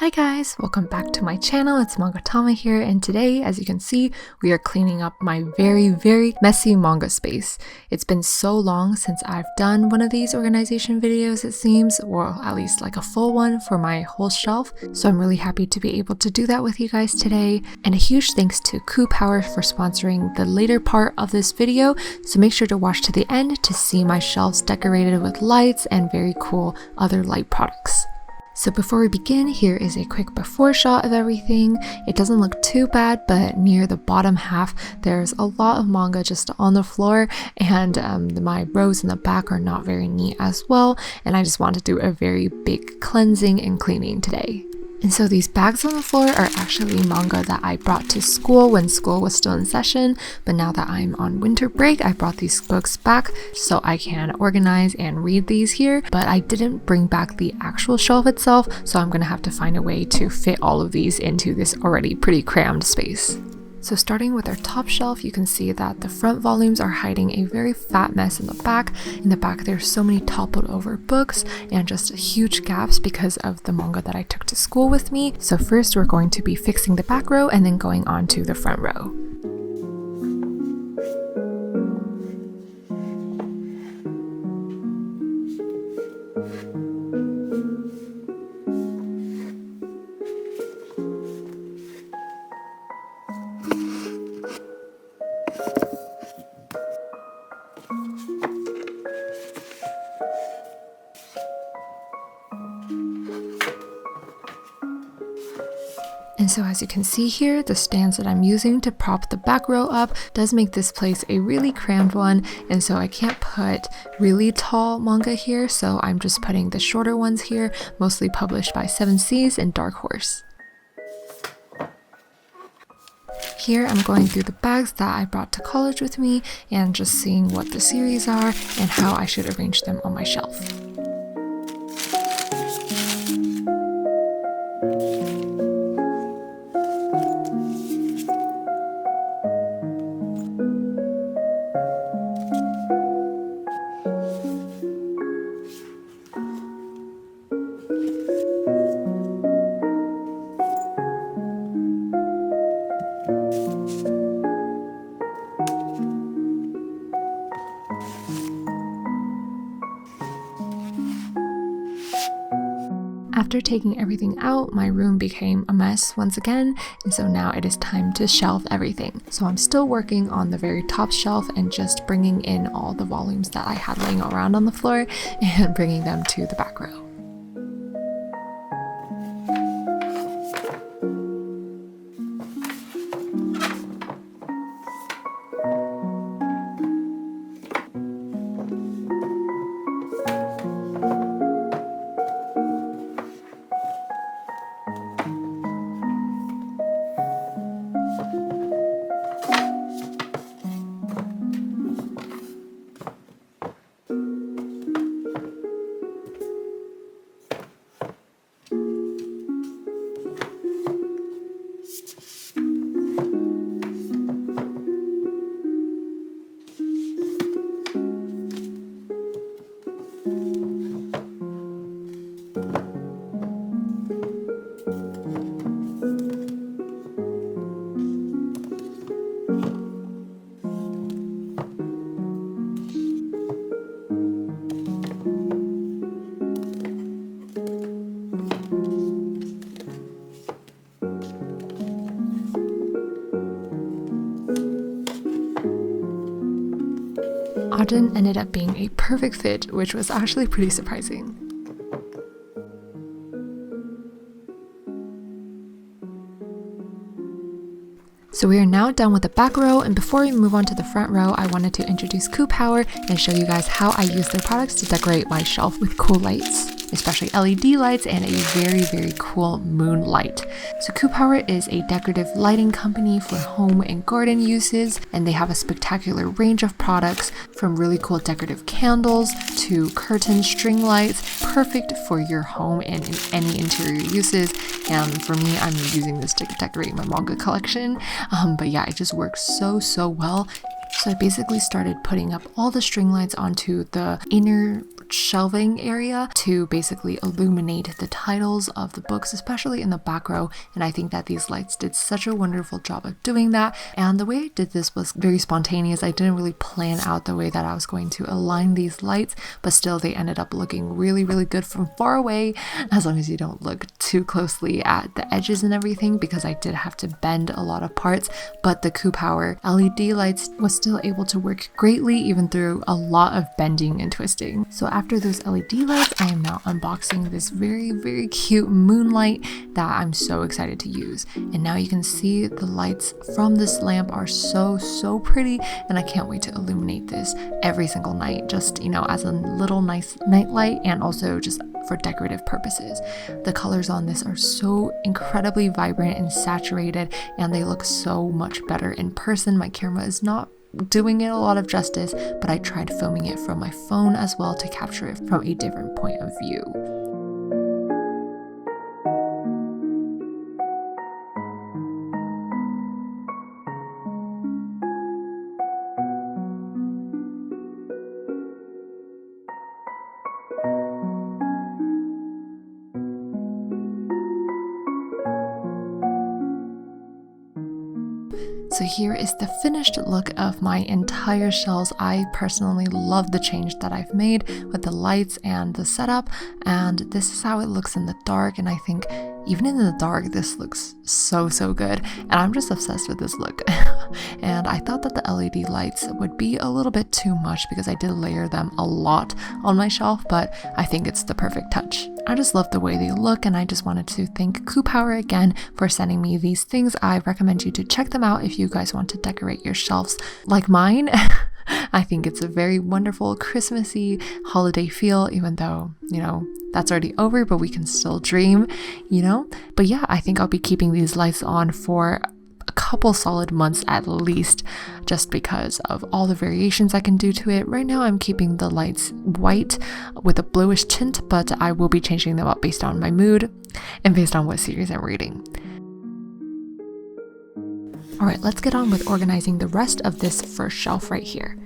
Hi guys, welcome back to my channel. It's Mangatama here, and today, as you can see, we are cleaning up my very messy manga space. It's been so long since I've done one of these organization videos, it seems, or at least like a full one for my whole shelf, so I'm really happy to be able to do that with you guys today. And a huge thanks to Koopower for sponsoring the later part of this video, so make sure to watch to the end to see my shelves decorated with lights and very cool other light products. So before we begin, here is a quick before shot of everything. It doesn't look too bad, but near the bottom half, there's a lot of manga just on the floor, and my rows in the back are not very neat as well, and I just want to do a very big cleansing and cleaning today. And so these bags on the floor are actually manga that I brought to school when school was still in session, but now that I'm on winter break, I brought these books back so I can organize and read these here, but I didn't bring back the actual shelf itself, so I'm gonna have to find a way to fit all of these into this already pretty crammed space. So starting with our top shelf, you can see that the front volumes are hiding a very fat mess in the back. In the back, there's so many toppled over books and just huge gaps because of the manga that I took to school with me. So first, we're going to be fixing the back row and then going on to the front row. And so as you can see here, the stands that I'm using to prop the back row up does make this place a really crammed one, and so I can't put really tall manga here, so I'm just putting the shorter ones here, mostly published by 7 Seas and Dark Horse. Here I'm going through the bags that I brought to college with me and just seeing what the series are and how I should arrange them on my shelf. After taking everything out, my room became a mess once again, and so now it is time to shelf everything. So I'm still working on the very top shelf and just bringing in all the volumes that I had laying around on the floor and bringing them to the back row. Auden ended up being a perfect fit, which was actually pretty surprising. So we are now done with the back row, and before we move on to the front row, I wanted to introduce Koopower and show you guys how I use their products to decorate my shelf with cool lights, especially LED lights and a very cool moonlight. So Koopower is a decorative lighting company for home and garden uses, and they have a spectacular range of products from really cool decorative candles to curtain string lights, perfect for your home and in any interior uses. And for me, I'm using this to decorate my manga collection. But yeah, it just works so well. So I basically started putting up all the string lights onto the inner shelving area to basically illuminate the titles of the books, especially in the back row. And I think that these lights did such a wonderful job of doing that. And the way I did this was very spontaneous. I didn't really plan out the way that I was going to align these lights, but still they ended up looking really, really good from far away, as long as you don't look too closely at the edges and everything, because I did have to bend a lot of parts. But the Koopower LED lights was still able to work greatly even through a lot of bending and twisting. So after those LED lights, I am now unboxing this very, very cute moonlight that I'm so excited to use. And now you can see the lights from this lamp are so pretty, and I can't wait to illuminate this every single night, just, you know, as a little nice night light, and also just for decorative purposes. The colors on this are so incredibly vibrant and saturated, and they look so much better in person. My camera is not doing it a lot of justice, but I tried filming it from my phone as well to capture it from a different point of view. So here is the finished look of my entire shelves. I personally love the change that I've made with the lights and the setup, and this is how it looks in the dark. And I think even in the dark, this looks so good, and I'm just obsessed with this look. And I thought that the LED lights would be a little bit too much because I did layer them a lot on my shelf, but I think it's the perfect touch. I just love the way they look, and I just wanted to thank Koopower again for sending me these things. I recommend you to check them out if you guys want to decorate your shelves like mine. I think it's a very wonderful Christmassy holiday feel, even though, you know, that's already over, but we can still dream, you know? But yeah, I think I'll be keeping these lights on for a couple solid months at least, just because of all the variations I can do to it. Right now I'm keeping the lights white with a bluish tint, but I will be changing them up based on my mood and based on what series I'm reading. Alright, let's get on with organizing the rest of this first shelf right here.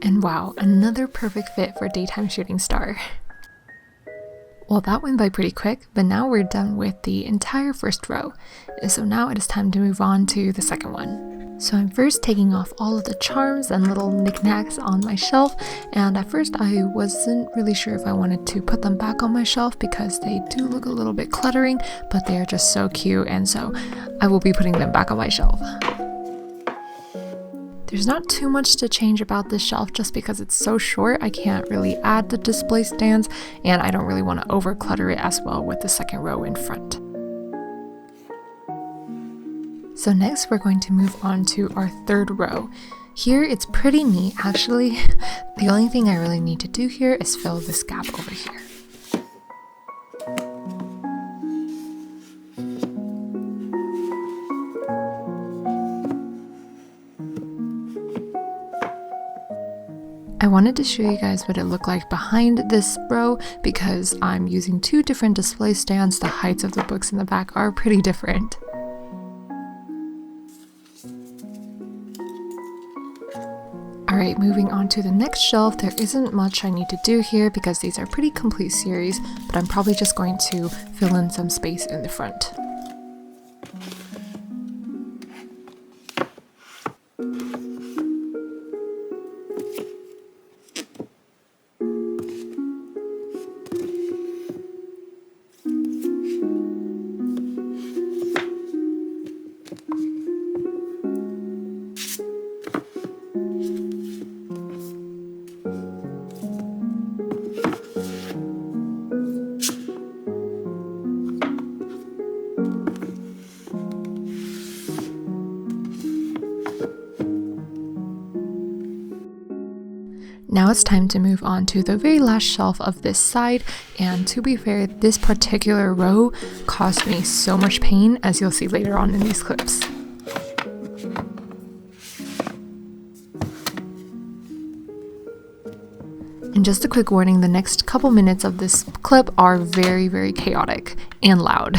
And wow, another perfect fit for daytime shooting star. Well, that went by pretty quick, but now we're done with the entire first row. So now it is time to move on to the second one. So I'm first taking off all of the charms and little knickknacks on my shelf, and at first I wasn't really sure if I wanted to put them back on my shelf because they do look a little bit cluttering, but they are just so cute, and so I will be putting them back on my shelf. There's not too much to change about this shelf just because it's so short. I can't really add the display stands, and I don't really want to over clutter it as well with the second row in front. So next we're going to move on to our third row. Here it's pretty neat actually. The only thing I really need to do here is fill this gap over here. I wanted to show you guys what it looked like behind this row because I'm using two different display stands. The heights of the books in the back are pretty different. Alright, moving on to the next shelf. There isn't much I need to do here because these are pretty complete series, but I'm probably just going to fill in some space in the front. Now it's time to move on to the very last shelf of this side, and to be fair, this particular row caused me so much pain, as you'll see later on in these clips. And just a quick warning, the next couple minutes of this clip are very, very chaotic and loud.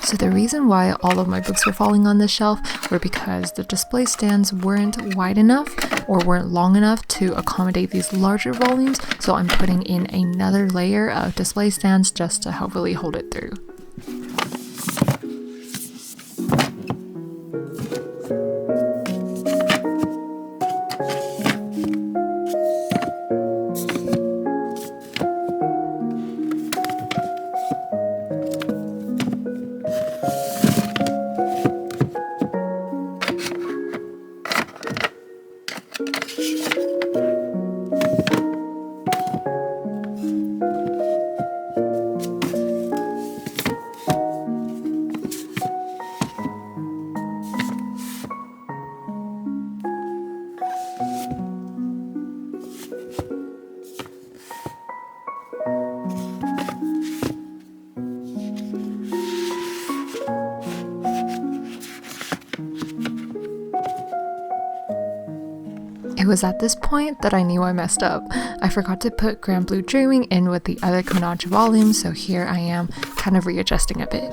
So the reason why all of my books were falling on this shelf were because the display stands weren't wide enough or weren't long enough to accommodate these larger volumes, so I'm putting in another layer of display stands just to hopefully hold it through. It was at this point that I knew I messed up. I forgot to put Grand Blue Dreaming in with the other Kodansha volumes, so here I am kind of readjusting a bit.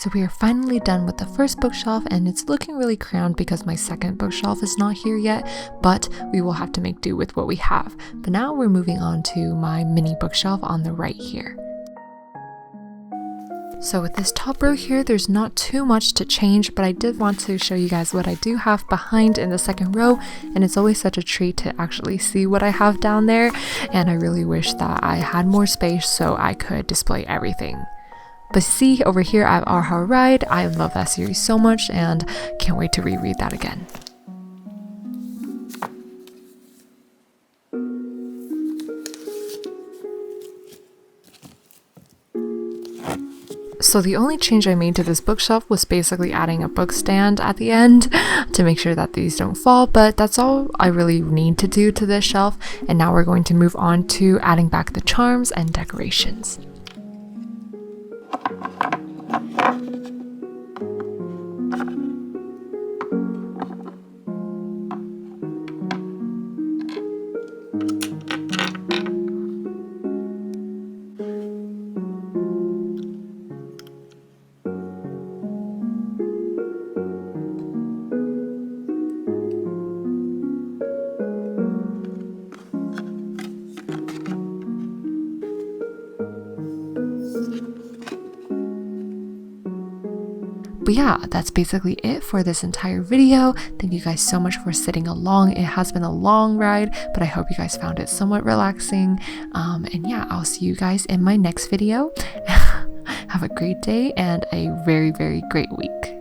So we are finally done with the first bookshelf, and it's looking really crammed because my second bookshelf is not here yet, but we will have to make do with what we have. But now we're moving on to my mini bookshelf on the right here. So with this top row here, there's not too much to change, but I did want to show you guys what I do have behind in the second row, and it's always such a treat to actually see what I have down there, and I really wish that I had more space so I could display everything. But see, over here I have Our How Ride. I love that series so much and can't wait to reread that again. So the only change I made to this bookshelf was basically adding a book stand at the end to make sure that these don't fall, but that's all I really need to do to this shelf. And now we're going to move on to adding back the charms and decorations. But yeah, that's basically it for this entire video. Thank you guys so much for sitting along. It has been a long ride, but I hope you guys found it somewhat relaxing. And yeah, I'll see you guys in my next video. Have a great day and a very, very great week.